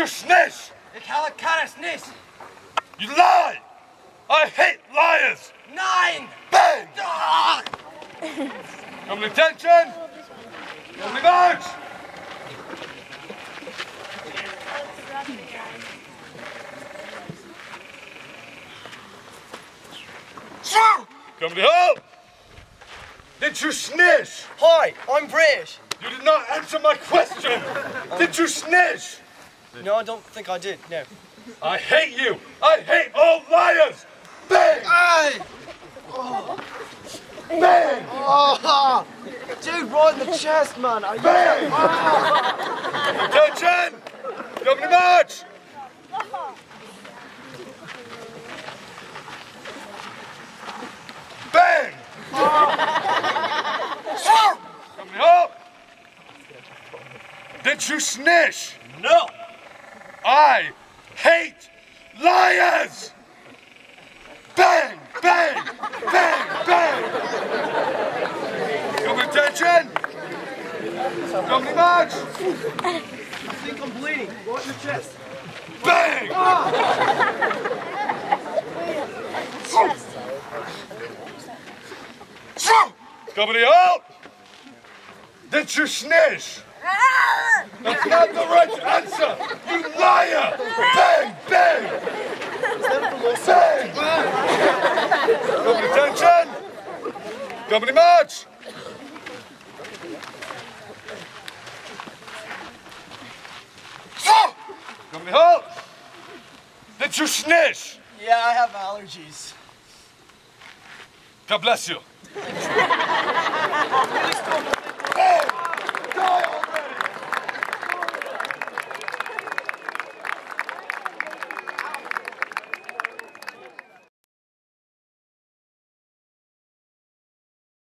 you snitch? Ik haal een karresnis. You lie! I hate liars! Nein! Bang! Ah! Come to attention! Come to march! Come to help! Did you snitch? Hi, I'm British. You did not answer my question! Did you snitch? No, I don't think I did, no. I hate you! I hate all liars! Bang! Hey! Bang! Oh, dude, right in the chest, man. Bang! Attention! Come to march! Bang! Come to help! Did you snitch? No! I hate liars! Bang! Bang! Bang! Bang! Come to attention! Come to march! I think I'm bleeding. Right in the chest. Bang! Company help! Did you snitch? That's not the right answer! You liar! Bang! Bang! Bang! Company attention! Company march! Company halt! Did you snitch? Yeah, I have allergies. God bless you. Really stop.